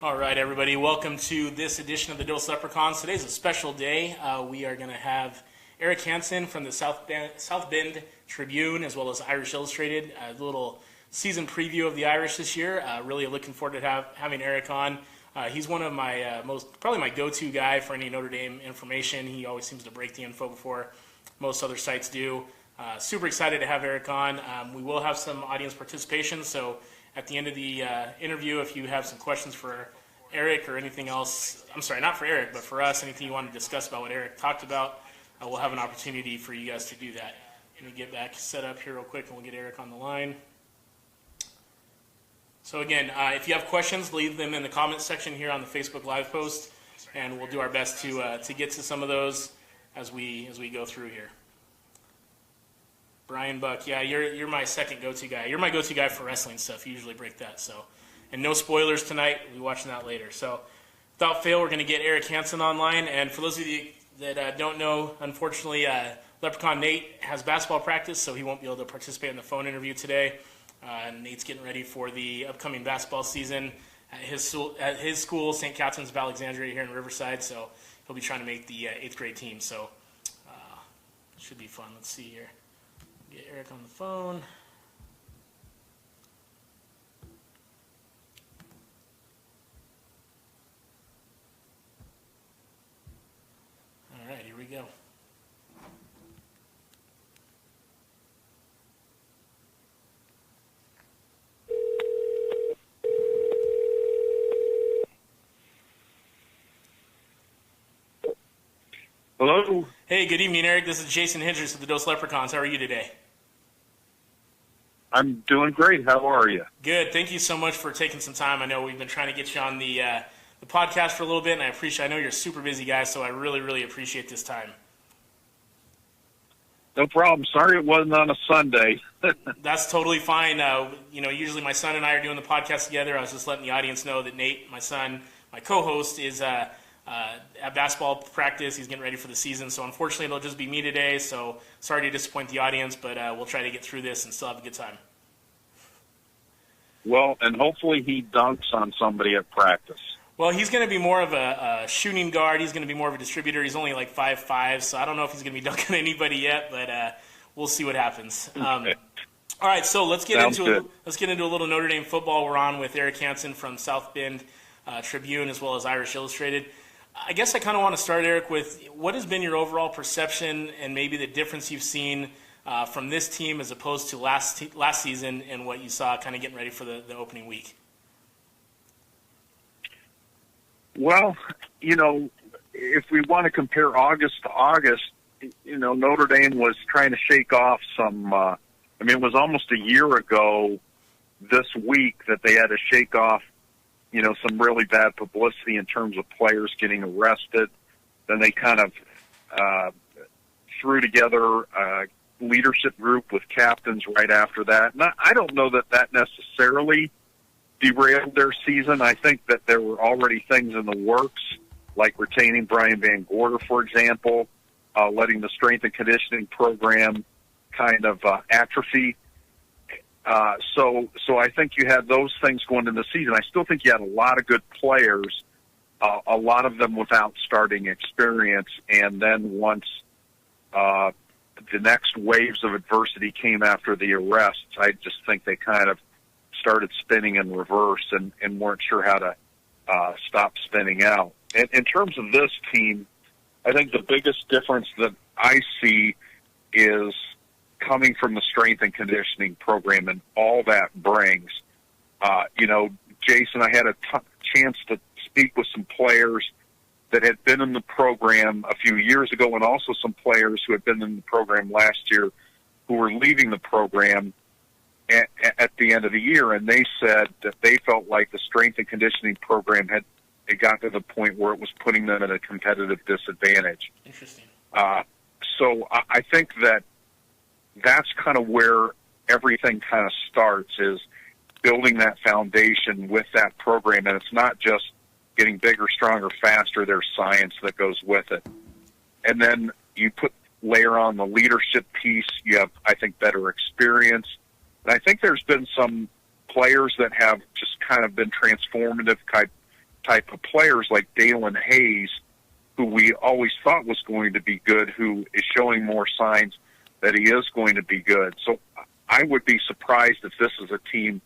All right, everybody, welcome to this edition of the Dose Leprechauns. Today's a special day. We are going to have Eric Hansen from the South Bend Tribune, as well as Irish Illustrated, a little season preview of the Irish this year. Really looking forward to having Eric on. He's one of my probably my go-to guy for any Notre Dame information. He always seems to break the info before most other sites do. Super excited to have Eric on. We will have some audience participation, so at the end of the interview, if you have some questions for Eric or anything else, I'm sorry, not for Eric, but for us, anything you want to discuss about what Eric talked about, we'll have an opportunity for you guys to do that. Let me get back set up here real quick, and we'll get Eric on the line. So again, if you have questions, leave them in the comments section here on the Facebook Live post, and we'll do our best to get to some of those as we go through here. Brian Buck, yeah, you're my second go-to guy. You're my go-to guy for wrestling stuff. You usually break that. So, and no spoilers tonight. We'll be watching that later. So, without fail, we're going to get Eric Hansen online. And for those of you that don't know, unfortunately, Leprechaun Nate has basketball practice, so he won't be able to participate in the phone interview today. Nate's getting ready for the upcoming basketball season at his school, St. Catherine's of Alexandria here in Riverside. So he'll be trying to make the 8th grade team. So it should be fun. Let's see here. Get Eric on the phone. All right, here we go. Hello. Hey, good evening, Eric. This is Jason Hendricks of the Dose Leprechauns. How are you today? I'm doing great. How are you? Good. Thank you so much for taking some time. I know we've been trying to get you on the podcast for a little bit, and I know you're a super busy guy, so I really, really appreciate this time. No problem. Sorry it wasn't on a Sunday. That's totally fine. Usually my son and I are doing the podcast together. I was just letting the audience know that Nate, my son, my co-host, is at basketball practice. He's getting ready for the season, so unfortunately it'll just be me today, so sorry to disappoint the audience, but we'll try to get through this and still have a good time. Well, and hopefully he dunks on somebody at practice. Well, he's going to be more of a shooting guard. He's going to be more of a distributor. He's only like 5'5", so I don't know if he's going to be dunking anybody yet, but we'll see what happens. Okay. All right, so let's get Sounds into good. a little Notre Dame football. We're on with Eric Hansen from South Bend Tribune as well as Irish Illustrated. I guess I kind of want to start, Eric, with what has been your overall perception and maybe the difference you've seen from this team as opposed to last season and what you saw kind of getting ready for the opening week? Well, if we want to compare August to August, Notre Dame was trying to shake off some, it was almost a year ago this week that they had to shake off, some really bad publicity in terms of players getting arrested. Then they kind of threw together a leadership group with captains right after that. And I don't know that necessarily derailed their season. I think that there were already things in the works, like retaining Brian Van Gorder, for example, letting the strength and conditioning program kind of atrophy. So I think you had those things going into the season. I still think you had a lot of good players, a lot of them without starting experience, and then once the next waves of adversity came after the arrests, I just think they kind of started spinning in reverse and weren't sure how to stop spinning out. And in terms of this team, I think the biggest difference that I see is coming from the strength and conditioning program and all that brings. Jason, I had a chance to speak with some players that had been in the program a few years ago and also some players who had been in the program last year who were leaving the program at the end of the year, and they said that they felt like the strength and conditioning program had got to the point where it was putting them at a competitive disadvantage. Interesting. So I think that's kind of where everything kind of starts, is building that foundation with that program. And it's not just getting bigger, stronger, faster. There's science that goes with it. And then you layer on the leadership piece. You have, I think, better experience. And I think there's been some players that have just kind of been transformative type of players like Dalen Hayes, who we always thought was going to be good, who is showing more signs that he is going to be good. So I would be surprised if this is a team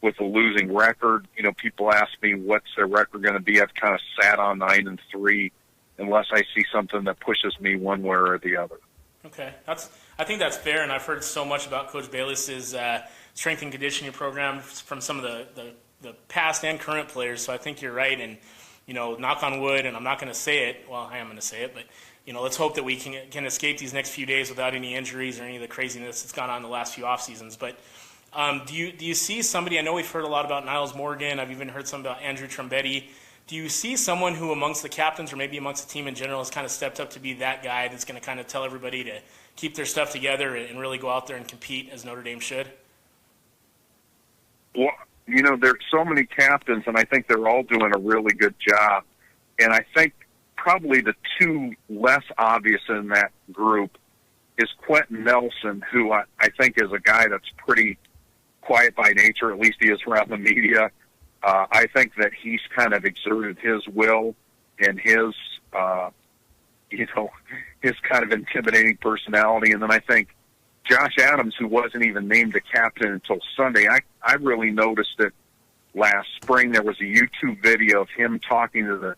with a losing record. You know, people ask me what's their record going to be. I've kind of sat on 9-3 unless I see something that pushes me one way or the other. Okay, I think that's fair, and I've heard so much about Coach Bayless's strength and conditioning program from some of the past and current players. So I think you're right, and you know, knock on wood, and I'm not going to say it. Well, I am going to say it, but you know, let's hope that we can escape these next few days without any injuries or any of the craziness that's gone on in the last few off seasons. But do you see somebody? I know we've heard a lot about Niles Morgan. I've even heard some about Andrew Trombetti. Do you see someone who amongst the captains or maybe amongst the team in general has kind of stepped up to be that guy that's going to kind of tell everybody to keep their stuff together and really go out there and compete as Notre Dame should? Well, you know, there's so many captains, and I think they're all doing a really good job. And I think probably the two less obvious in that group is Quentin Nelson, who I think is a guy that's pretty quiet by nature, at least he is around the media. I think that he's kind of exerted his will and his, his kind of intimidating personality. And then I think Josh Adams, who wasn't even named a captain until Sunday, I really noticed it last spring. There was a YouTube video of him talking to the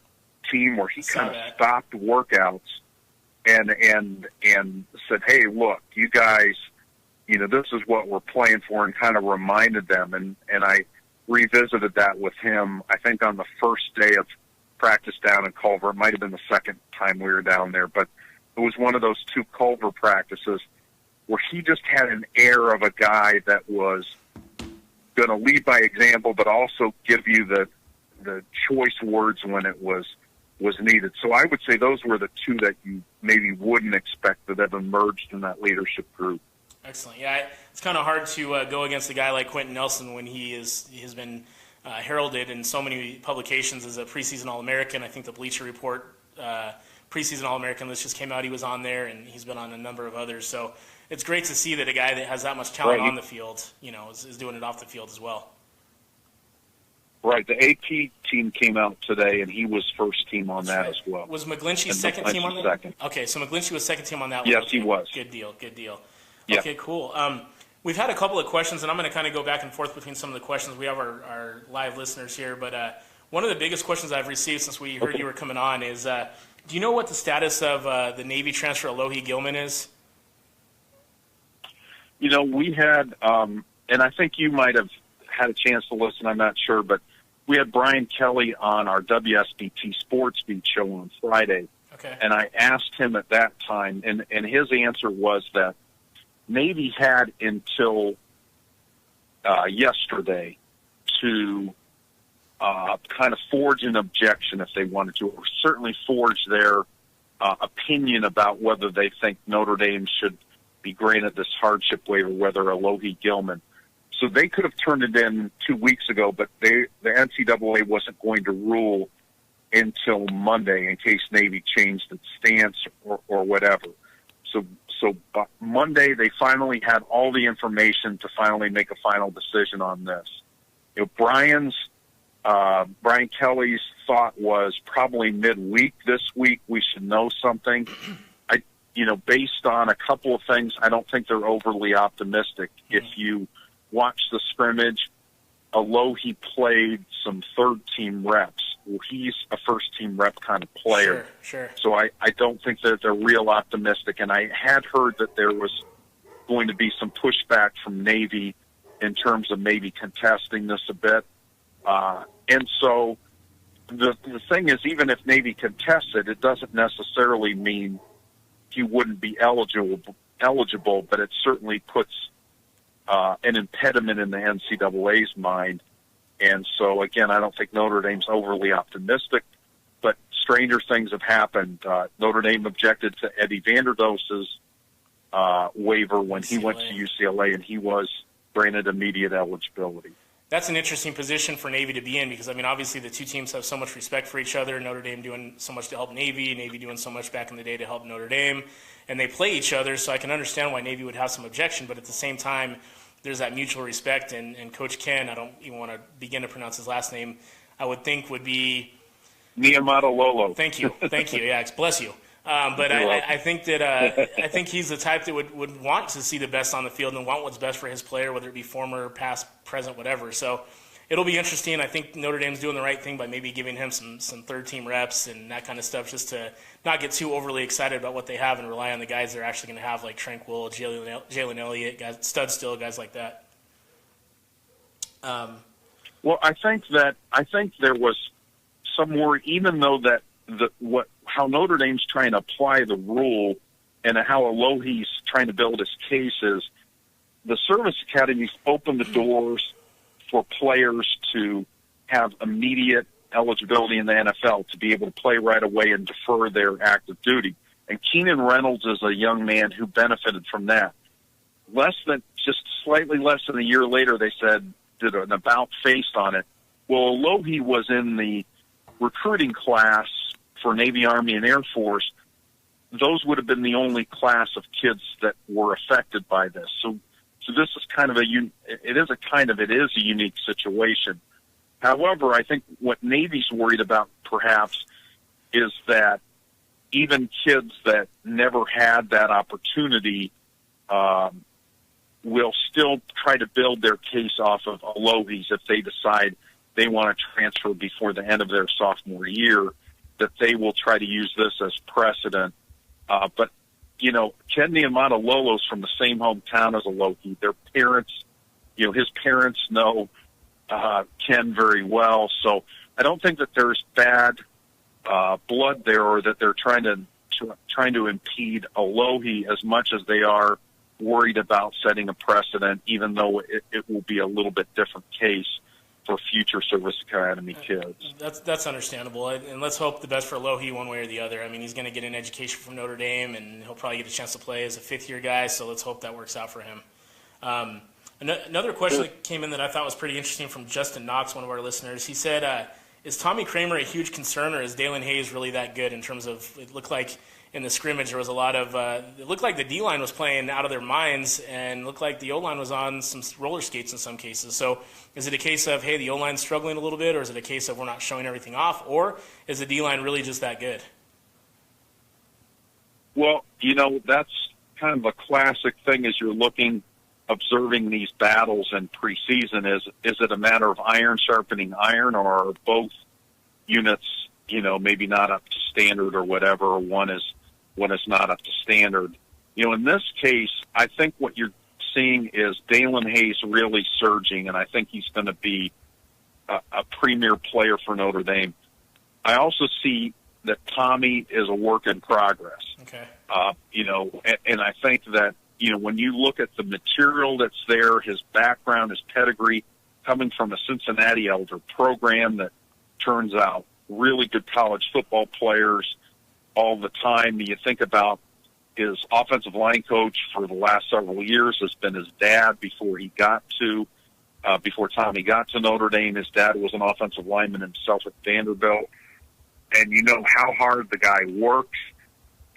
team where he kind of stopped workouts and said, "Hey, look, you guys, you know, this is what we're playing for," and kind of reminded them. And I revisited that with him, I think, on the first day of practice down in Culver. It might have been the second time we were down there, but it was one of those two Culver practices where he just had an air of a guy that was going to lead by example, but also give you the choice words when it was needed. So I would say those were the two that you maybe wouldn't expect that have emerged in that leadership group. Excellent. Yeah, it's kind of hard to go against a guy like Quentin Nelson when he has been heralded in so many publications as a preseason All-American. I think the Bleacher Report preseason All-American list just came out. He was on there, and he's been on a number of others. So it's great to see that a guy that has that much talent on the field, you know, is doing it off the field as well. Right. The AP team came out today, and he was first team on that as well. Was McGlinchey second team on that? Second. Okay, so McGlinchey was second team on that one. Yes, okay. he was. Good deal, good deal. Yeah. Okay, cool. We've had a couple of questions, and I'm going to kind of go back and forth between some of the questions. We have our live listeners here, but one of the biggest questions I've received since we heard you were coming on is, do you know what the status of the Navy transfer Alohi Gilman is? You know, we had, and I think you might have had a chance to listen, I'm not sure, but we had Brian Kelly on our WSBT Sports Beat show on Friday. Okay. And I asked him at that time, and his answer was that Navy had until yesterday to kind of forge an objection if they wanted to, or certainly forge their opinion about whether they think Notre Dame should be granted this hardship waiver, whether Alohi Gilman. So they could have turned it in 2 weeks ago, but the NCAA wasn't going to rule until Monday in case Navy changed its stance or whatever. So Monday they finally had all the information to finally make a final decision on this. You know, Brian Kelly's thought was probably midweek this week we should know something. Based on a couple of things, I don't think they're overly optimistic. If you watch the scrimmage, Alohi played some third-team reps. Well, he's a first-team rep kind of player. Sure. So I don't think that they're real optimistic. And I had heard that there was going to be some pushback from Navy in terms of maybe contesting this a bit. And so the thing is, even if Navy contests it, it doesn't necessarily mean he wouldn't be eligible, but it certainly puts an impediment in the NCAA's mind. And so, again, I don't think Notre Dame's overly optimistic, but stranger things have happened. Notre Dame objected to Eddie Vanderdos's waiver when he went to UCLA, and he was granted immediate eligibility. That's an interesting position for Navy to be in because, I mean, obviously the two teams have so much respect for each other. Notre Dame doing so much to help Navy, Navy doing so much back in the day to help Notre Dame, and they play each other, so I can understand why Navy would have some objection, but at the same time, there's that mutual respect, and Coach Ken, I don't even want to begin to pronounce his last name, I would think would be Niamato-Lolo. Thank you. Yeah, bless you. But I think that I think he's the type that would want to see the best on the field and want what's best for his player, whether it be former, past, present, whatever. So it'll be interesting. I think Notre Dame's doing the right thing by maybe giving him some third-team reps and that kind of stuff, just to not get too overly excited about what they have and rely on the guys they're actually going to have, like Tranquil, Jalen Elliott, guys, Stud Still, guys like that. Well, I think there was some worry, even though that how Notre Dame's trying to apply the rule and how Alohi's trying to build his case is the service academies open the doors for players to have immediate eligibility in the NFL to be able to play right away and defer their active duty. And Keenan Reynolds is a young man who benefited from that. Just slightly less than a year later, they did an about face on it. Well, Alohi was in the recruiting class for Navy, Army, and Air Force. Those would have been the only class of kids that were affected by this. So this is it is a unique situation. However, I think what Navy's worried about perhaps is that even kids that never had that opportunity will still try to build their case off of Alohi's if they decide they want to transfer before the end of their sophomore year, that they will try to use this as precedent. But, Ken Niamato-Lolo's from the same hometown as Alohi. Their parents, his parents know Ken very well. So I don't think that there's bad blood there or that they're trying to impede Alohi as much as they are worried about setting a precedent, even though it will be a little bit different case for future service academy kids. That's understandable, and let's hope the best for Alohi one way or the other. I mean, he's going to get an education from Notre Dame, and he'll probably get a chance to play as a fifth-year guy, so let's hope that works out for him. Another question that came in that I thought was pretty interesting from Justin Knox, one of our listeners. He said, is Tommy Kramer a huge concern, or is Dalen Hayes really that good in terms of, it looked like in the scrimmage there was a lot of, it looked like the D-line was playing out of their minds and looked like the O-line was on some roller skates in some cases. So is it a case of, hey, the O-line's struggling a little bit, or is it a case of we're not showing everything off, or is the D-line really just that good? Well, that's kind of a classic thing as you're observing these battles in preseason. Is it a matter of iron sharpening iron, or are both units, maybe not up to standard or whatever, or one is not up to standard? In this case, I think what you're seeing is Dalen Hayes really surging, and I think he's going to be a premier player for Notre Dame. I also see that Tommy is a work in progress. Okay. And I think that, when you look at the material that's there, his background, his pedigree, coming from a Cincinnati Elder program that turns out really good college football players all the time. You think about his offensive line coach for the last several years has been his dad before Tommy got to Notre Dame. His dad was an offensive lineman himself at Vanderbilt. And you know how hard the guy works.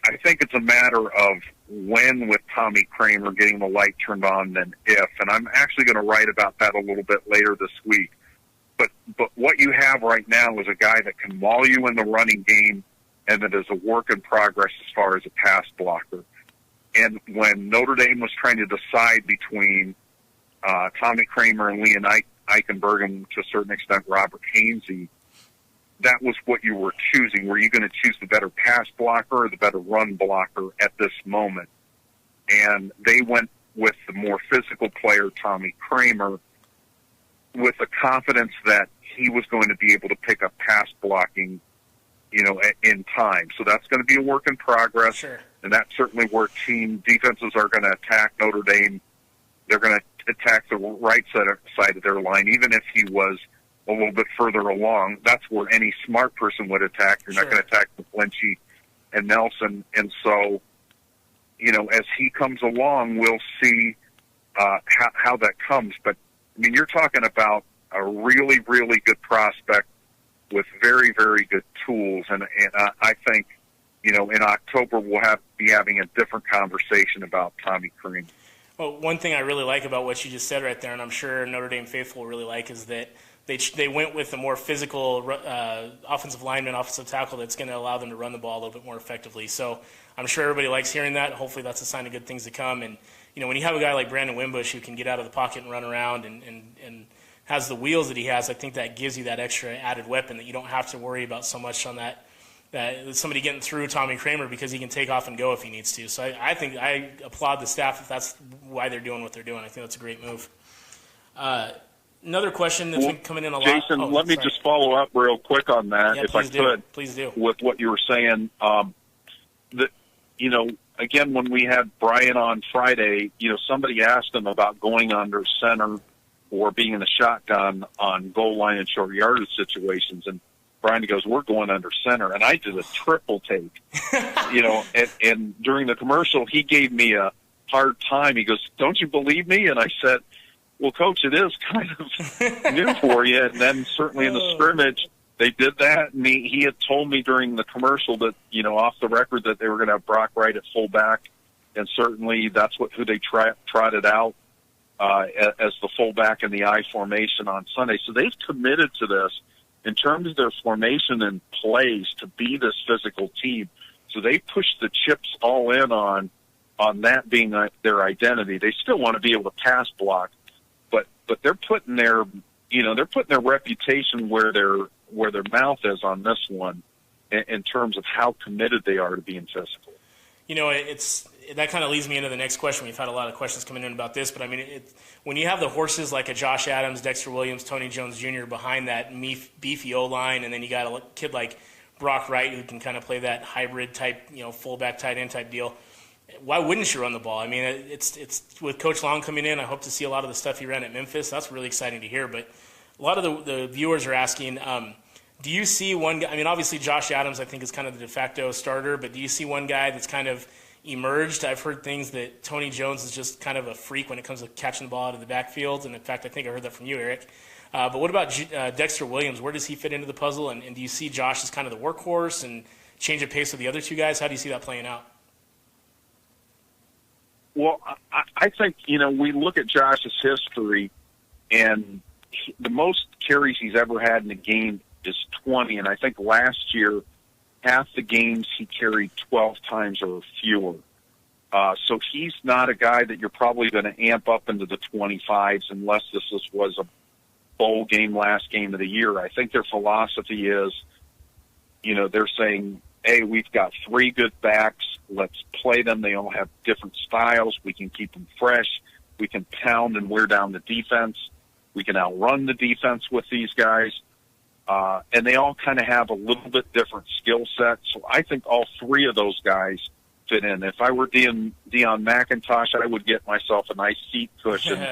I think it's a matter of when with Tommy Kramer getting the light turned on than if. And I'm actually going to write about that a little bit later this week. But what you have right now is a guy that can maul you in the running game and that is a work in progress as far as a pass blocker. And when Notre Dame was trying to decide between Tommy Kramer and Leon Eichenberg and to a certain extent Robert Hainsey, that was what you were choosing. Were you going to choose the better pass blocker or the better run blocker at this moment? And they went with the more physical player, Tommy Kramer, with the confidence that he was going to be able to pick up pass blocking, in time. So that's going to be a work in progress. Sure. And that's certainly where team defenses are going to attack Notre Dame. They're going to attack the right side of their line, even if he was a little bit further along. That's where any smart person would attack. You're not going to attack McGlinchey and Nelson. And so, as he comes along, we'll see how that comes. But, you're talking about a really, really good prospect with very, very good tools. And I think, in October we'll be having a different conversation about Tommy Kramer. Well, one thing I really like about what you just said right there, and I'm sure Notre Dame faithful will really like, is that they went with a more physical offensive lineman, offensive tackle that's going to allow them to run the ball a little bit more effectively. So I'm sure everybody likes hearing that. Hopefully that's a sign of good things to come. And, when you have a guy like Brandon Wimbush who can get out of the pocket and run around and has the wheels that he has, I think that gives you that extra added weapon that you don't have to worry about so much on that somebody getting through Tommy Kramer, because he can take off and go if he needs to. So I think I applaud the staff if that's why they're doing what they're doing. I think that's a great move. Another question that's been coming in a lot. Jason, let me just follow up real quick on that, if I could. Please do. With what you were saying. Again, when we had Brian on Friday, somebody asked him about going under center or being in the shotgun on goal line and short yardage situations. And Brian goes, we're going under center. And I did a triple take, and during the commercial, he gave me a hard time. He goes, don't you believe me? And I said, well, Coach, it is kind of new for you. And then certainly in the scrimmage, they did that. And he had told me during the commercial that, off the record, that they were going to have Brock Wright at fullback. And certainly that's who they trotted out as the fullback in the I formation on Sunday. So they've committed to this in terms of their formation and plays to be this physical team. So they pushed the chips all in on that being their identity. They still want to be able to pass block, but they're putting their reputation where their mouth is on this one in terms of how committed they are to being physical. That kind of leads me into the next question. We've had a lot of questions coming in about this, but I mean, when you have the horses like a Josh Adams, Dexter Williams, Tony Jones Jr. behind that beefy O-line, and then you got a kid like Brock Wright who can kind of play that hybrid type, fullback tight end type deal. Why wouldn't you run the ball? I mean, it's with Coach Long coming in. I hope to see a lot of the stuff he ran at Memphis. That's really exciting to hear. But a lot of the viewers are asking, do you see one guy? I mean, obviously Josh Adams, I think, is kind of the de facto starter. But do you see one guy that's kind of emerged? I've heard things that Tony Jones is just kind of a freak when it comes to catching the ball out of the backfield. And in fact, I think I heard that from you, Eric. But what about Dexter Williams? Where does he fit into the puzzle? And do you see Josh as kind of the workhorse and change of pace with the other two guys? How do you see that playing out? Well, I think, we look at Josh's history, and the most carries he's ever had in a game is 20. And I think last year, half the games he carried 12 times or fewer. So he's not a guy that you're probably going to amp up into the 25s unless this was a bowl game, last game of the year. I think their philosophy is, they're saying, hey, we've got 3 good backs. Let's play them. They all have different styles. We can keep them fresh. We can pound and wear down the defense. We can outrun the defense with these guys. And they all kind of have a little bit different skill set. So I think all 3 of those guys fit in. If I were Deion McIntosh, I would get myself a nice seat cushion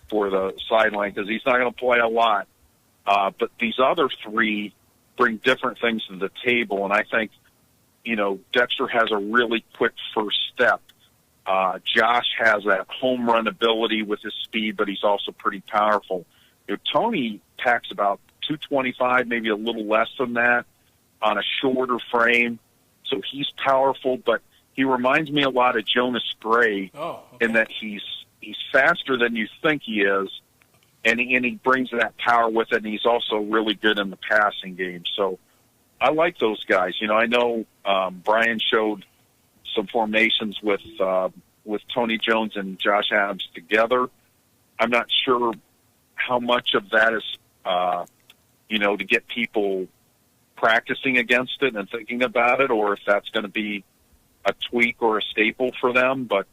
for the sideline because he's not going to play a lot. But these other 3 bring different things to the table, and I think, Dexter has a really quick first step. Josh has that home run ability with his speed, but he's also pretty powerful. Tony packs about 225, maybe a little less than that, on a shorter frame. So he's powerful, but he reminds me a lot of Jonas Gray in that he's faster than you think he is, and he brings that power with it, and he's also really good in the passing game. So I like those guys. I know Brian showed some formations with Tony Jones and Josh Adams together. I'm not sure how much of that is, to get people practicing against it and thinking about it, or if that's going to be a tweak or a staple for them. But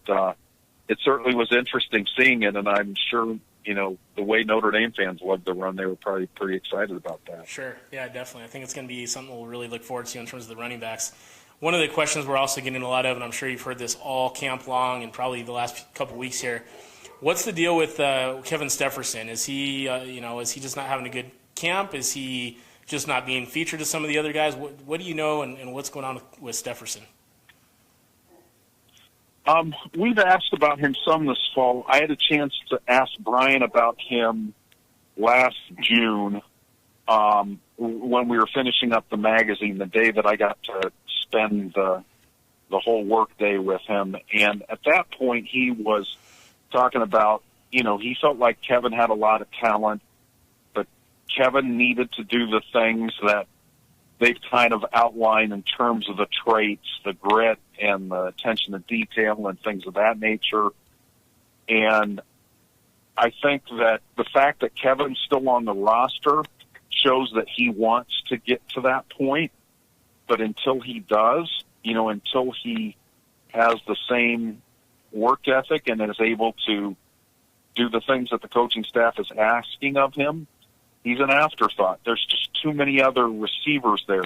it certainly was interesting seeing it, and I'm sure, the way Notre Dame fans love the run, they were probably pretty excited about that. Sure. Yeah, definitely. I think it's going to be something we'll really look forward to in terms of the running backs. One of the questions we're also getting a lot of, and I'm sure you've heard this all camp long and probably the last couple of weeks here, what's the deal with Kevin Stepherson? Is he, is he just not having a good camp? Is he just not being featured as some of the other guys? What do you know, and what's going on with Stepherson? We've asked about him some this fall. I had a chance to ask Brian about him last June when we were finishing up the magazine, the day that I got to spend the whole work day with him. And at that point, he was talking about, he felt like Kevin had a lot of talent, but Kevin needed to do the things that they've kind of outlined in terms of the traits, the grit and the attention to detail and things of that nature. And I think that the fact that Kevin's still on the roster shows that he wants to get to that point. But until he does, until he has the same work ethic and is able to do the things that the coaching staff is asking of him, he's an afterthought. There's just too many other receivers there.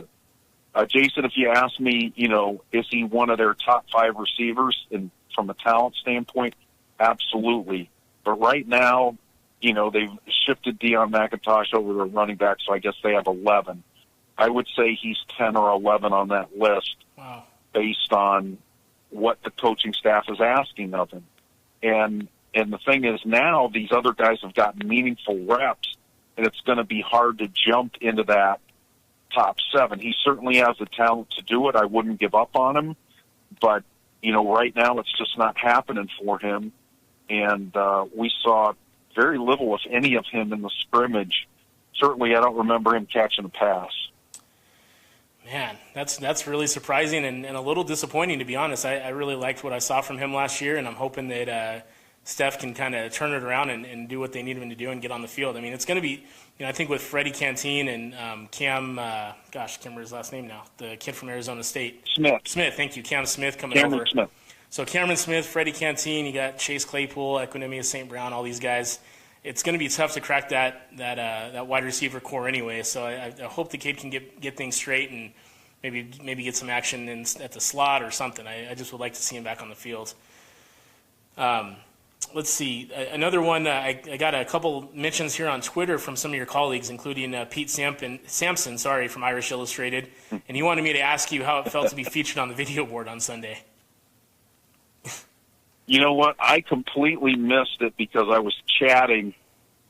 Jason, if you ask me, is he one of their top 5 receivers from a talent standpoint? Absolutely. But right now, they've shifted Deion McIntosh over to running back, so I guess they have 11. I would say he's 10 or 11 on that list. Wow. Based on what the coaching staff is asking of him. And the thing is now these other guys have gotten meaningful reps, and it's going to be hard to jump into that top 7. He certainly has the talent to do it. I wouldn't give up on him. But, right now it's just not happening for him. And we saw very little, if any, of him in the scrimmage. Certainly I don't remember him catching a pass. Man, that's really surprising and a little disappointing, to be honest. I really liked what I saw from him last year, and I'm hoping that Steph can kind of turn it around and do what they need him to do and get on the field. I mean, it's going to be, I think with Freddie Canteen and Cam, I can't remember his last name now, the kid from Arizona State. Smith, thank you. Cam Smith coming Cameron over. Smith. So Cameron Smith, Freddie Canteen, you got Chase Claypool, Equinemius St. Brown, all these guys. It's going to be tough to crack that wide receiver core anyway. So I hope the kid can get things straight and maybe get some action at the slot or something. I just would like to see him back on the field. Let's see. Another one, I got a couple mentions here on Twitter from some of your colleagues, including Pete Sampson, from Irish Illustrated. And he wanted me to ask you how it felt to be featured on the video board on Sunday. You know what? I completely missed it because I was chatting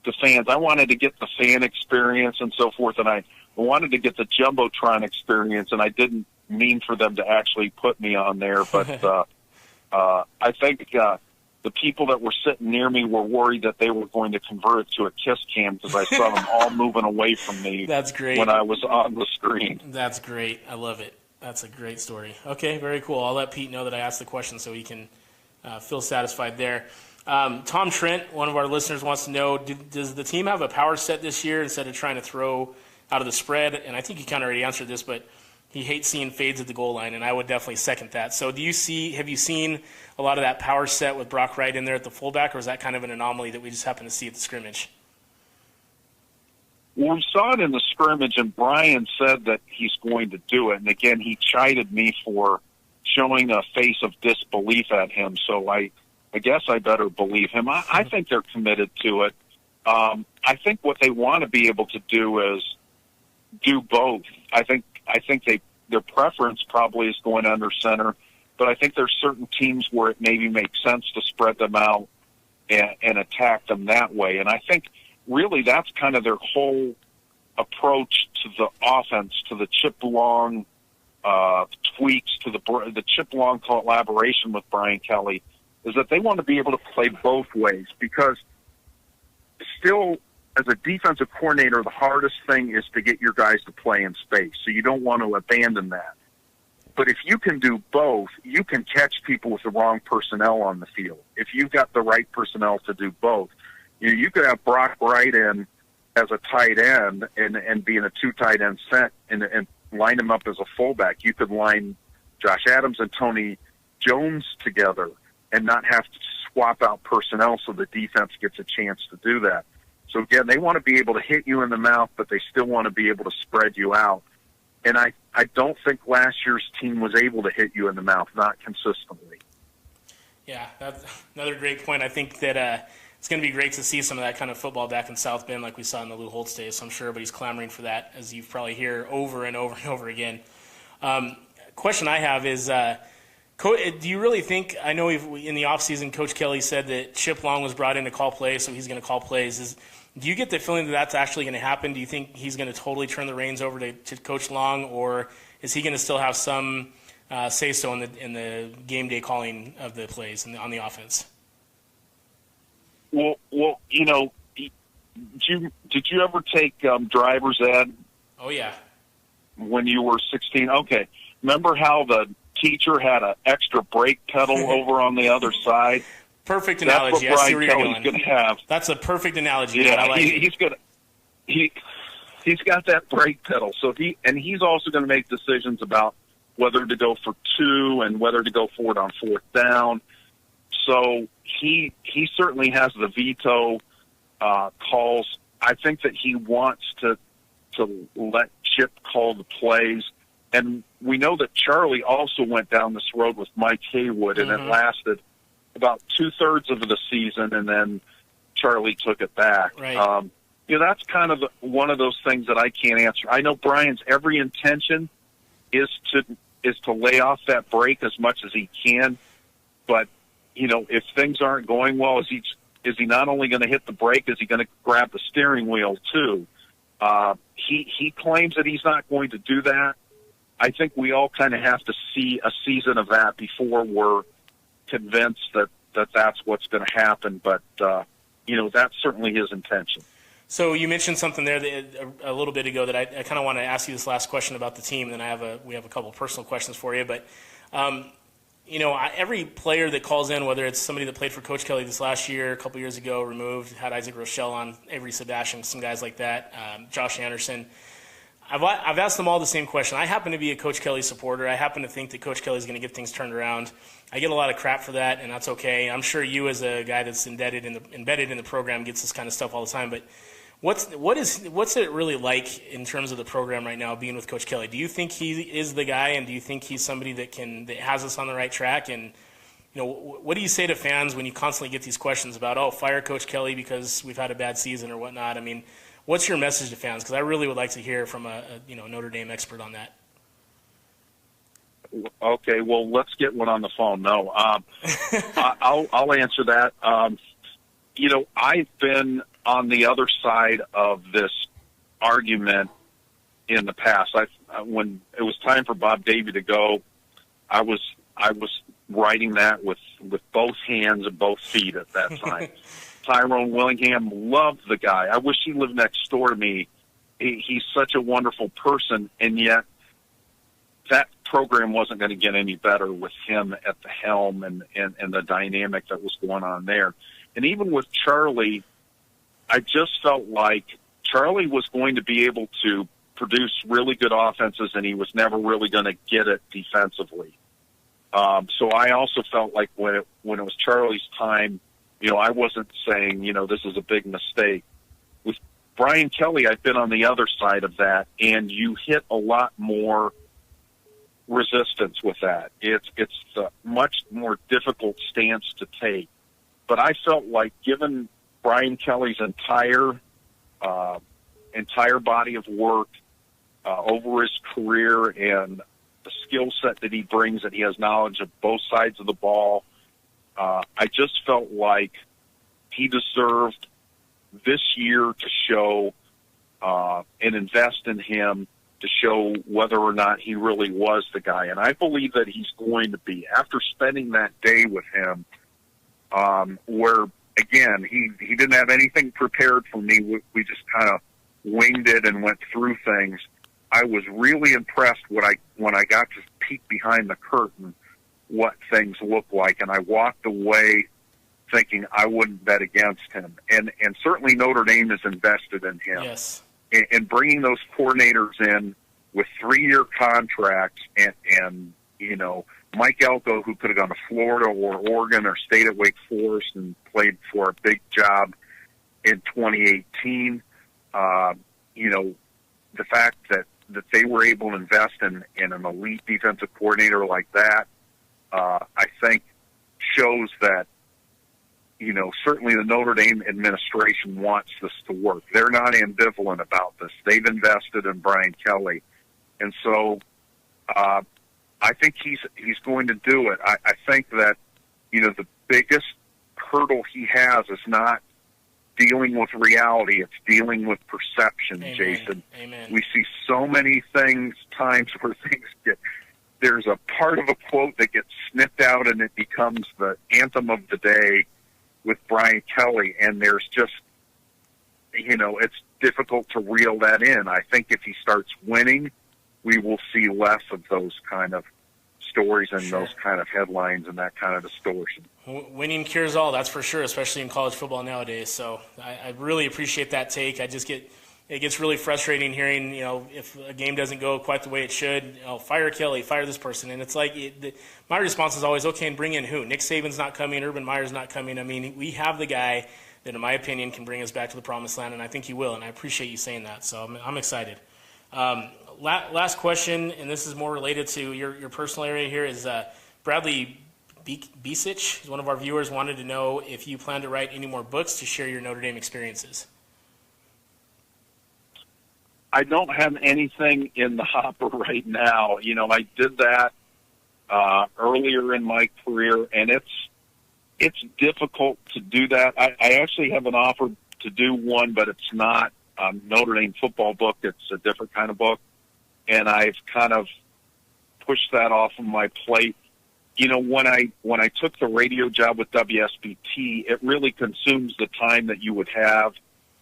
to fans. I wanted to get the fan experience and so forth, and I wanted to get the Jumbotron experience, and I didn't mean for them to actually put me on there. But I think the people that were sitting near me were worried that they were going to convert it to a kiss cam because I saw them all moving away from me. That's great. When I was on the screen. That's great. I love it. That's a great story. Okay, very cool. I'll let Pete know that I asked the question so he can feel satisfied there. Tom Trent, one of our listeners, wants to know, does the team have a power set this year instead of trying to throw out of the spread? And I think you kind of already answered this, but he hates seeing fades at the goal line, and I would definitely second that. So have you seen a lot of that power set with Brock Wright in there at the fullback, or is that kind of an anomaly that we just happen to see at the scrimmage? Well, we saw it in the scrimmage, and Brian said that he's going to do it. And again, he chided me for showing a face of disbelief at him, so I guess I better believe him. I think they're committed to it. I think what they want to be able to do is do both. I think their preference probably is going under center, but I think there's certain teams where it maybe makes sense to spread them out and attack them that way. And I think really that's kind of their whole approach to the offense, to the Chip Long tweaks, to the Chip Long collaboration with Brian Kelly, is that they want to be able to play both ways, because still, as a defensive coordinator, the hardest thing is to get your guys to play in space. So you don't want to abandon that. But if you can do both, you can catch people with the wrong personnel on the field. If you've got the right personnel to do both, you could have Brock Wright in as a tight end and be in a 2 tight end set and line him up as a fullback. You could line Josh Adams and Tony Jones together and not have to swap out personnel so the defense gets a chance to do that. So again, they want to be able to hit you in the mouth, but they still want to be able to spread you out. And I don't think last year's team was able to hit you in the mouth, not consistently. Yeah, that's another great point. I think that it's going to be great to see some of that kind of football back in South Bend like we saw in the Lou Holtz days. So I'm sure everybody's clamoring for that, as you probably hear over and over and over again. Question I have is, do you really think, I know in the offseason Coach Kelly said that Chip Long was brought in to call plays, so he's going to call plays. Do you get the feeling that that's actually going to happen? Do you think he's going to totally turn the reins over to Coach Long, or is he going to still have some say-so in the game day calling of the plays on the offense? Well, Did you ever take driver's ed Oh, yeah. when you were 16? Okay. Remember how the teacher had an extra brake pedal over on the other side? Perfect That's analogy. what I see Brian where you're Kelly's going. going to have. That's a perfect analogy. Yeah, man. I like it. He's got that brake pedal. So he's also going to make decisions about whether to go for 2 and whether to go for it on 4th down. So he certainly has the veto calls. I think that he wants to let Chip call the plays. And we know that Charlie also went down this road with Mike Haywood, and it lasted about 2/3 of the season, and then Charlie took it back. Right. That's kind of one of those things that I can't answer. I know Brian's every intention is to lay off that brake as much as he can, but if things aren't going well, is he not only going to hit the brake, is he going to grab the steering wheel too? He claims that he's not going to do that. I think we all kind of have to see a season of that before we're convinced that that's what's going to happen. But that's certainly his intention. So you mentioned something there a little bit ago that I kind of want to ask you this last question about the team, and then we have a couple of personal questions for you. But every player that calls in, whether it's somebody that played for Coach Kelly this last year, a couple years ago, removed, had Isaac Rochelle on, Avery Sebastian, some guys like that, Josh Anderson. I've asked them all the same question. I happen to be a Coach Kelly supporter. I happen to think that Coach Kelly's going to get things turned around. I get a lot of crap for that, and that's okay. I'm sure you, as a guy that's embedded in the program, gets this kind of stuff all the time. But what's it really like in terms of the program right now, being with Coach Kelly? Do you think he is the guy, and do you think he's somebody that has us on the right track? And what do you say to fans when you constantly get these questions about, fire Coach Kelly because we've had a bad season or whatnot? I mean, what's your message to fans? Because I really would like to hear from a Notre Dame expert on that. Okay, well, let's get one on the phone. No, I'll answer that. I've been on the other side of this argument in the past. When it was time for Bob Davie to go, I was writing that with both hands and both feet at that time. Tyrone Willingham, loved the guy. I wish he lived next door to me. He's such a wonderful person, and yet that program wasn't going to get any better with him at the helm and the dynamic that was going on there. And even with Charlie, I just felt like Charlie was going to be able to produce really good offenses, and he was never really going to get it defensively. So I also felt like when it was Charlie's time, I wasn't saying, this is a big mistake. With Brian Kelly, I've been on the other side of that, and you hit a lot more resistance with that. It's a much more difficult stance to take. But I felt like, given Brian Kelly's entire body of work over his career and the skill set that he brings, that he has knowledge of both sides of the ball, I just felt like he deserved this year to show and invest in him to show whether or not he really was the guy. And I believe that he's going to be. After spending that day with him, where, again, he didn't have anything prepared for me. We just kind of winged it and went through things. I was really impressed when I got to peek behind the curtain what things look like, and I walked away thinking I wouldn't bet against him. And certainly Notre Dame is invested in him. Yes. And bringing those coordinators in with 3-year contracts and Mike Elko, who could have gone to Florida or Oregon or stayed at Wake Forest and played for a big job in 2018, the fact that they were able to invest in an elite defensive coordinator like that, I think shows that, certainly the Notre Dame administration wants this to work. They're not ambivalent about this. They've invested in Brian Kelly. And so I think he's going to do it. I think that, the biggest hurdle he has is not dealing with reality. It's dealing with perception, Amen. Jason. Amen. We see so many times where there's a part of a quote that gets snipped out and it becomes the anthem of the day with Brian Kelly, and there's just it's difficult to reel that in. I think if he starts winning, we will see less of those kind of stories and Sure. those kind of headlines and that kind of distortion. Winning cures all, that's for sure, especially in college football nowadays. So I really appreciate that take. It gets really frustrating hearing, if a game doesn't go quite the way it should, fire Kelly, fire this person. And it's like, my response is always, okay, and bring in who? Nick Saban's not coming, Urban Meyer's not coming. I mean, we have the guy that, in my opinion, can bring us back to the promised land, and I think he will, and I appreciate you saying that. So I'm excited. Last question, and this is more related to your personal area here, is Bradley Bisich, one of our viewers, wanted to know if you plan to write any more books to share your Notre Dame experiences. I don't have anything in the hopper right now. I did that earlier in my career, and it's difficult to do that. I actually have an offer to do one, but it's not a Notre Dame football book. It's a different kind of book, and I've kind of pushed that off of my plate. When I took the radio job with WSBT, it really consumes the time that you would have,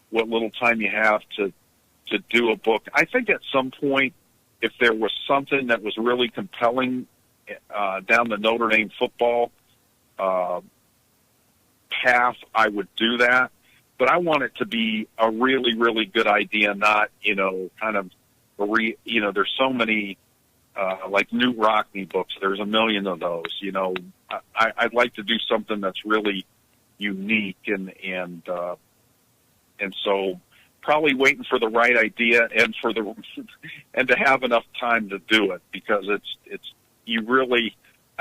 what little time you have to do a book. I think at some point, if there was something that was really compelling down the Notre Dame football path, I would do that. But I want it to be a really, really good idea, not, kind of, there's so many, like New Rockney books. There's a million of those, I'd like to do something that's really unique and so probably waiting for the right idea and and to have enough time to do it, because I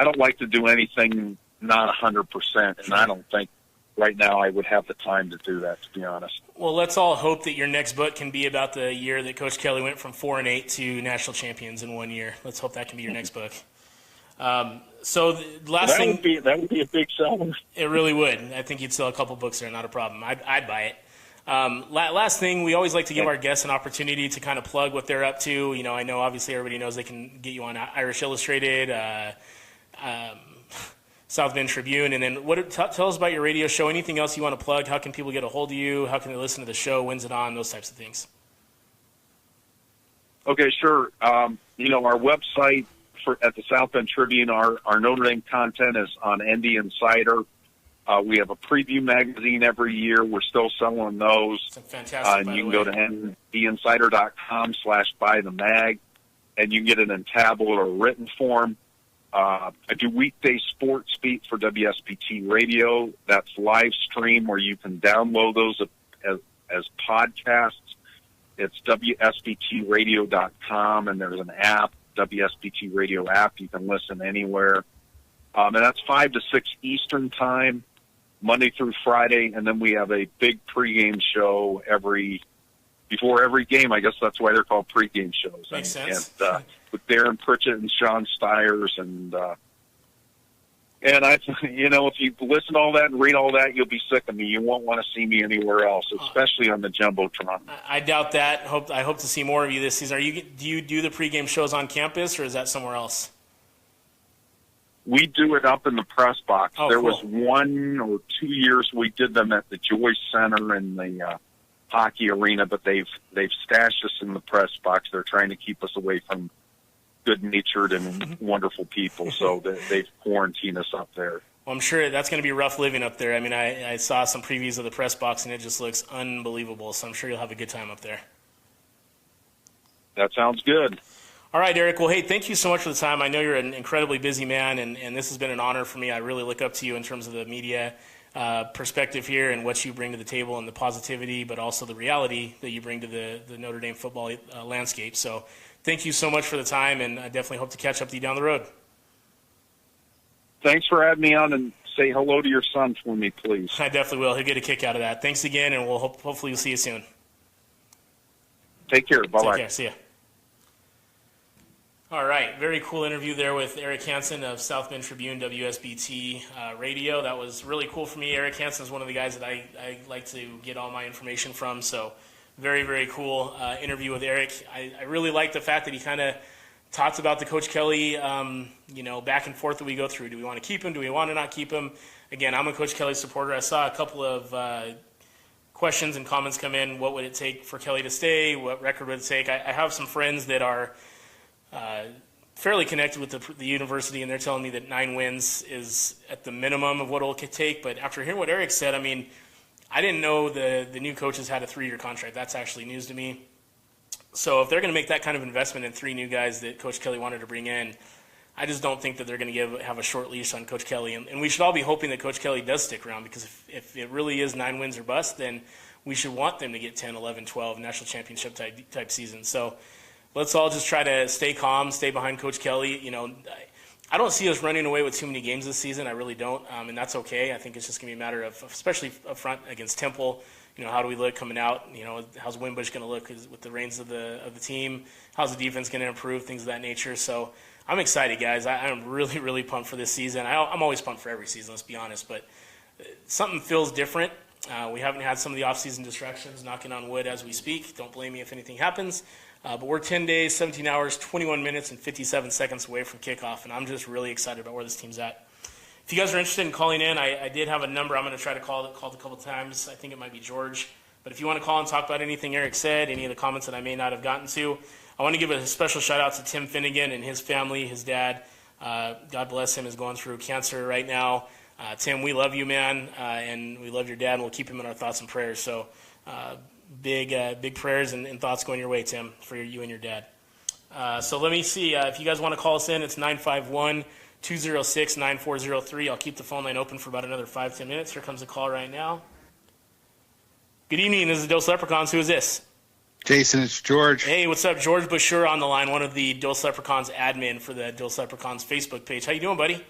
don't like to do anything not 100%, and I don't think right now I would have the time to do that, to be honest. Well, let's all hope that your next book can be about the year that Coach Kelly went from 4-8 to national champions in 1 year. Let's hope that can be your next book. So the last thing, that would be a big seller. It really would. I think you'd sell a couple books there, not a problem. I'd buy it. Last thing, we always like to give our guests an opportunity to kind of plug what they're up to. I know obviously everybody knows they can get you on Irish Illustrated, South Bend Tribune, and then tell us about your radio show. Anything else you want to plug? How can people get a hold of you? How can they listen to the show? When's it on? Those types of things. Okay, sure. Our website at the South Bend Tribune, our Notre Dame content is on ND Insider. We have a preview magazine every year. We're still selling those. Fantastic. And you can go to ndinsider.com/buy the mag, and you can get it in tablet or written form. I do weekday sports beat for WSBT Radio. That's live stream where you can download those as podcasts. It's WSBTradio.com, and there's an app, WSBT Radio app. You can listen anywhere. And that's 5 to 6 Eastern time, Monday through Friday, and then we have a big pregame show before every game. I guess that's why they're called pregame shows. Makes sense. And with Darren Pritchett and Sean Stiers, and if you listen to all that and read all that, you'll be sick of me. You won't want to see me anywhere else, especially on the Jumbotron. I doubt that. I hope to see more of you this season. Do you do the pregame shows on campus, or is that somewhere else? We do it up in the press box. Oh, there cool. was 1 or 2 years we did them at the Joyce Center in the hockey arena, but they've stashed us in the press box. They're trying to keep us away from good-natured and wonderful people, so they've quarantined us up there. Well, I'm sure that's going to be rough living up there. I mean, I saw some previews of the press box, and it just looks unbelievable, so I'm sure you'll have a good time up there. That sounds good. All right, Eric. Well, hey, thank you so much for the time. I know you're an incredibly busy man, and this has been an honor for me. I really look up to you in terms of the media perspective here and what you bring to the table and the positivity, but also the reality that you bring to the Notre Dame football landscape. So thank you so much for the time, and I definitely hope to catch up with you down the road. Thanks for having me on, and say hello to your son for me, please. I definitely will. He'll get a kick out of that. Thanks again, and hopefully we'll see you soon. Take care. Bye-bye. Take care. See ya. All right, very cool interview there with Eric Hansen of South Bend Tribune WSBT Radio. That was really cool for me. Eric Hansen is one of the guys that I like to get all my information from, so very, very cool interview with Eric. I really like the fact that he kind of talks about the Coach Kelly, back and forth that we go through. Do we want to keep him? Do we want to not keep him? Again, I'm a Coach Kelly supporter. I saw a couple of questions and comments come in. What would it take for Kelly to stay? What record would it take? I have some friends that are fairly connected with the university, and they're telling me that 9 wins is at the minimum of what it could take. But after hearing what Eric said, I mean, I didn't know the new coaches had a 3-year contract. That's actually news to me. So if they're going to make that kind of investment in 3 new guys that Coach Kelly wanted to bring in, I just don't think that they're going to have a short leash on Coach Kelly. And we should all be hoping that Coach Kelly does stick around, because if it really is 9 wins or bust, then we should want them to get 10, 11, 12 national championship type season. So let's all just try to stay calm, stay behind Coach Kelly. You know, I don't see us running away with too many games this season. I really don't, and that's okay. I think it's just going to be a matter of, especially up front against Temple, you know, how do we look coming out? You know, how's Wimbush going to look with the reins of the team? How's the defense going to improve? Things of that nature. So I'm excited, guys. I'm really, really pumped for this season. I'm always pumped for every season, let's be honest, but something feels different. We haven't had some of the off-season distractions, knocking on wood as we speak. Don't blame me if anything happens. But we're 10 days, 17 hours, 21 minutes, and 57 seconds away from kickoff, and I'm just really excited about where this team's at. If you guys are interested in calling in, I did have a number I'm going to try to call a couple times. I think it might be George. But if you want to call and talk about anything Eric said, any of the comments that I may not have gotten to, I want to give a special shout-out to Tim Finnegan and his family, his dad. God bless him, is going through cancer right now. Tim, we love you, man, and we love your dad, and we'll keep him in our thoughts and prayers. So big prayers and thoughts going your way, Tim, for you and your dad. So let me see. If you guys want to call us in, it's 951-206-9403. I'll keep the phone line open for about another 5-10 minutes. Here comes a call right now. Good evening. This is Dos Leprechauns. Who is this? Jason, it's George. Hey, what's up? George Bashir on the line, one of the Dos Leprechauns admin for the Dos Leprechauns Facebook page. How you doing, buddy?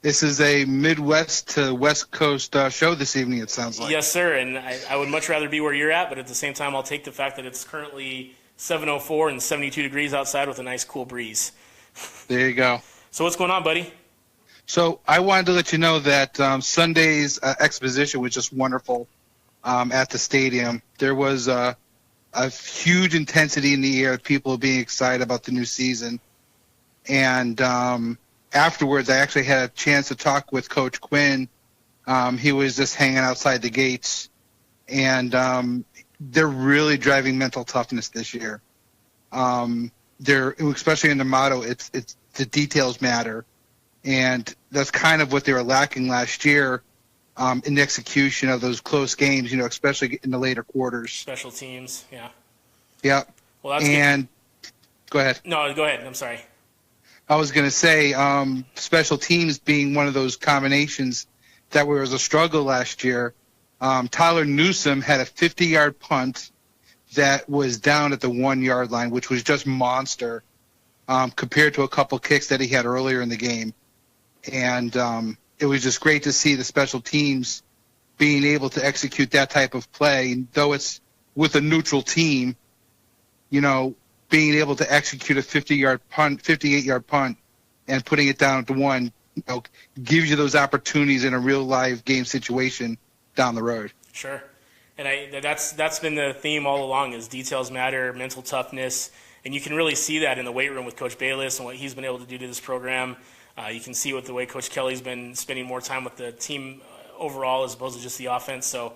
This is a Midwest to West Coast show this evening, it sounds like. Yes, sir, and I would much rather be where you're at, but at the same time, I'll take the fact that it's currently 7:04 and 72 degrees outside with a nice cool breeze. There you go. So what's going on, buddy? So I wanted to let you know that Sunday's exposition was just wonderful at the stadium. There was a huge intensity in the air, people being excited about the new season. And afterwards, I actually had a chance to talk with Coach Quinn. He was just hanging outside the gates. And they're really driving mental toughness this year. They're, especially in the motto, it's the details matter. And that's kind of what they were lacking last year in the execution of those close games, you know, especially in the later quarters. Special teams, yeah. Yeah. Well, that's and good. Go ahead. No, go ahead. I'm sorry. I was going to say special teams being one of those combinations that was a struggle last year. Tyler Newsome had a 50-yard punt that was down at the 1-yard line, which was just monster compared to a couple kicks that he had earlier in the game. And it was just great to see the special teams being able to execute that type of play, though it's with a neutral team, you know, being able to execute a 50-yard punt, 58-yard punt, and putting it down at the 1, you know, gives you those opportunities in a real live game situation down the road. Sure. And that's been the theme all along, is details matter, mental toughness, and you can really see that in the weight room with Coach Bayless and what he's been able to do to this program. You can see with the way Coach Kelly's been spending more time with the team overall as opposed to just the offense. So,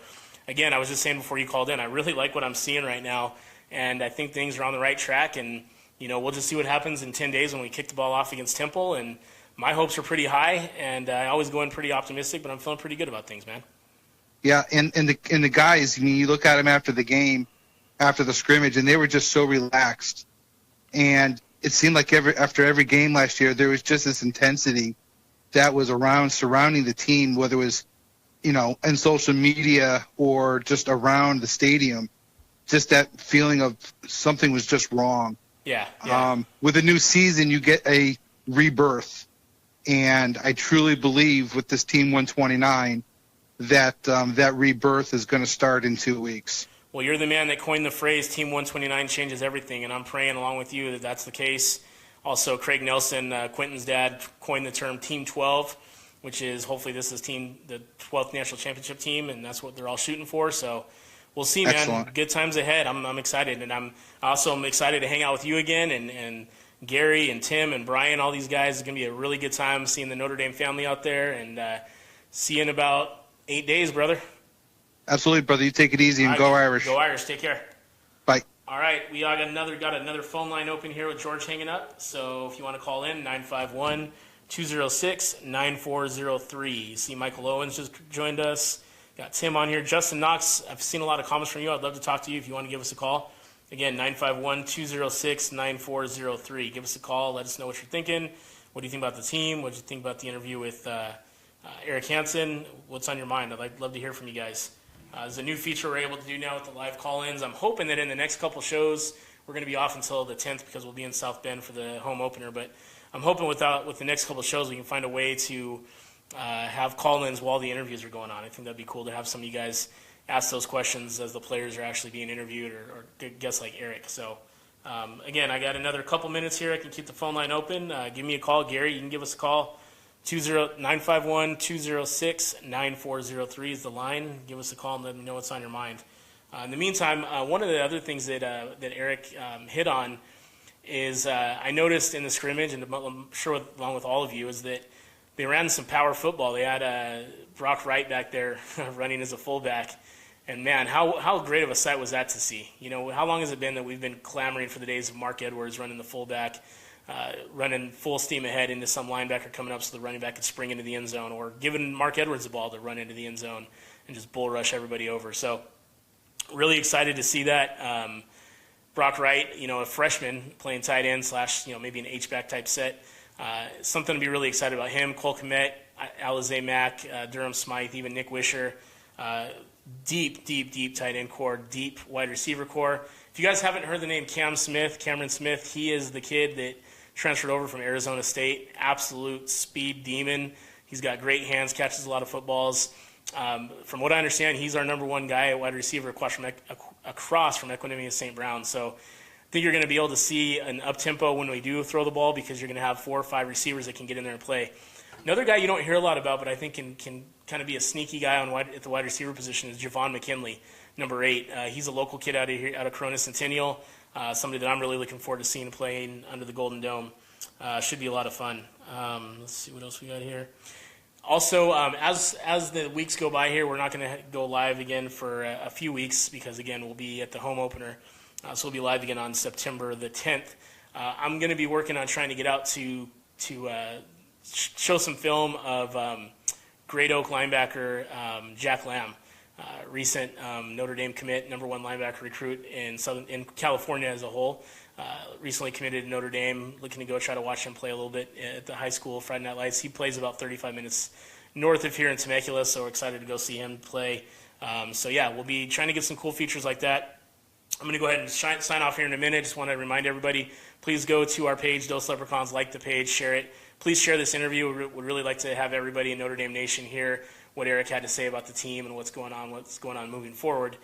again, I was just saying before you called in, I really like what I'm seeing right now, and I think things are on the right track. And, you know, we'll just see what happens in 10 days when we kick the ball off against Temple. And my hopes are pretty high, and I always go in pretty optimistic, but I'm feeling pretty good about things, man. Yeah, and the guys, I mean, you look at them after the game, after the scrimmage, and they were just so relaxed. And it seemed like after every game last year, there was just this intensity that was surrounding the team, whether it was, you know, in social media or just around the stadium. Just that feeling of something was just wrong. Yeah. With a new season, you get a rebirth. And I truly believe with this Team 129 that that rebirth is going to start in 2 weeks. Well, you're the man that coined the phrase Team 129 changes everything, and I'm praying along with you that that's the case. Also, Craig Nelson, Quentin's dad, coined the term Team 12, which is hopefully this is the 12th national championship team, and that's what they're all shooting for. So we'll see, man. Excellent. Good times ahead. I'm excited, and I'm excited to hang out with you again, and Gary and Tim and Brian, all these guys. It's going to be a really good time seeing the Notre Dame family out there, and see you in about 8 days, brother. Absolutely, brother. You take it easy and go Irish. Go Irish. Take care. Bye. All right, we got another phone line open here with George hanging up. So if you want to call in, 951-206-9403. You see Michael Owens just joined us. Got Tim on here. Justin Knox, I've seen a lot of comments from you. I'd love to talk to you if you want to give us a call. Again, 951-206-9403. Give us a call. Let us know what you're thinking. What do you think about the team? What do you think about the interview with Eric Hansen? What's on your mind? I'd love to hear from you guys. There's a new feature we're able to do now with the live call-ins. I'm hoping that in the next couple shows, we're going to be off until the 10th because we'll be in South Bend for the home opener. But I'm hoping with the next couple shows, we can find a way to have call-ins while the interviews are going on. I think that'd be cool to have some of you guys ask those questions as the players are actually being interviewed, or guests like Eric. So, again, I got another couple minutes here. I can keep the phone line open. Give me a call. Gary, you can give us a call. 951-206-9403 is the line. Give us a call and let me know what's on your mind. In the meantime, one of the other things that Eric hit on is I noticed in the scrimmage, and I'm sure along with all of you, is that they ran some power football. They had Brock Wright back there running as a fullback. And, man, how great of a sight was that to see? You know, how long has it been that we've been clamoring for the days of Mark Edwards running the fullback, running full steam ahead into some linebacker coming up so the running back could spring into the end zone, or giving Mark Edwards the ball to run into the end zone and just bull rush everybody over. So really excited to see that. Brock Wright, a freshman playing tight end / maybe an H-back type set. Something to be really excited about him. Cole Kmet, Alize Mack, Durham Smythe, even Nick Wisher. Deep tight end core, deep wide receiver core. If you guys haven't heard the name Cameron Smith, he is the kid that transferred over from Arizona State. Absolute speed demon. He's got great hands, catches a lot of footballs. From what I understand, he's our number one guy at wide receiver across from Equanimous St. Brown. So I think you're going to be able to see an up-tempo when we do throw the ball, because you're going to have 4 or 5 receivers that can get in there and play. Another guy you don't hear a lot about, but I think can kind of be a sneaky guy at the wide receiver position, is Javon McKinley, number 8. He's a local kid out of Corona Centennial, somebody that I'm really looking forward to seeing playing under the Golden Dome. Should be a lot of fun. Let's see what else we got here. Also, as the weeks go by here, we're not going to go live again for a few weeks because, again, we'll be at the home opener. So we'll be live again on September the 10th. I'm going to be working on trying to get out to show some film of Great Oak linebacker Jack Lamb, recent Notre Dame commit, number 1 linebacker recruit in California as a whole. Recently committed to Notre Dame, looking to go try to watch him play a little bit at the high school Friday Night Lights. He plays about 35 minutes north of here in Temecula, so we're excited to go see him play. We'll be trying to get some cool features like that. I'm going to go ahead and sign off here in a minute. Just want to remind everybody, please go to our page, Dose Leprechauns, like the page, share it. Please share this interview. We would really like to have everybody in Notre Dame Nation hear what Eric had to say about the team and what's going on moving forward.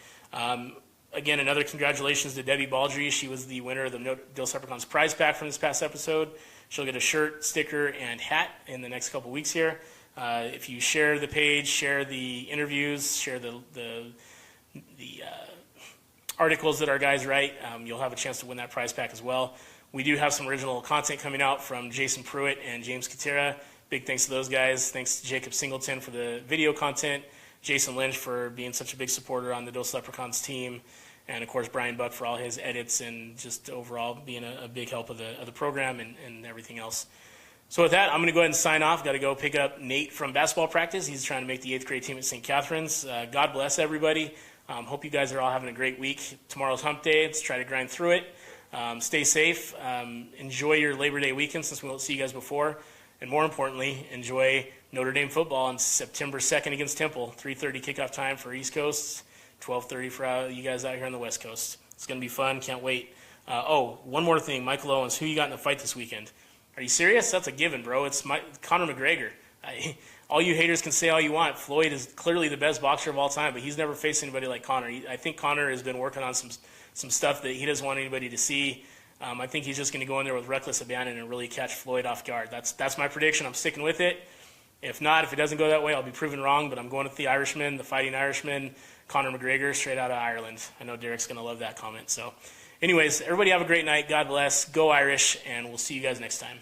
Again, another congratulations to Debbie Baldry. She was the winner of the Dose Leprechauns prize pack from this past episode. She'll get a shirt, sticker, and hat in the next couple weeks here. If you share the page, share the interviews, share the articles that our guys write, you'll have a chance to win that prize pack as well. We do have some original content coming out from Jason Pruitt and James Katera. Big thanks to those guys. Thanks to Jacob Singleton for the video content, Jason Lynch for being such a big supporter on the Dose Leprechauns team, and of course Brian Buck for all his edits and just overall being a big help of the program and everything else. So with that, I'm going to go ahead and sign off. Got to go pick up Nate from basketball practice. He's trying to make the 8th grade team at St. Catherine's. God bless everybody. Hope you guys are all having a great week. Tomorrow's hump day. Let's try to grind through it. Stay safe. Enjoy your Labor Day weekend since we won't see you guys before. And more importantly, enjoy Notre Dame football on September 2nd against Temple. 3:30 kickoff time for East Coast, 12:30 for you guys out here on the West Coast. It's going to be fun. Can't wait. One more thing. Michael Owens, who you got in the fight this weekend? Are you serious? That's a given, bro. It's Conor McGregor. All you haters can say all you want. Floyd is clearly the best boxer of all time, but he's never faced anybody like Conor. I think Conor has been working on some stuff that he doesn't want anybody to see. I think he's just going to go in there with reckless abandon and really catch Floyd off guard. That's my prediction. I'm sticking with it. If not, if it doesn't go that way, I'll be proven wrong, but I'm going with the Irishman, the Fighting Irishman, Conor McGregor, straight out of Ireland. I know Derek's going to love that comment. So anyways, everybody have a great night. God bless. Go Irish, and we'll see you guys next time.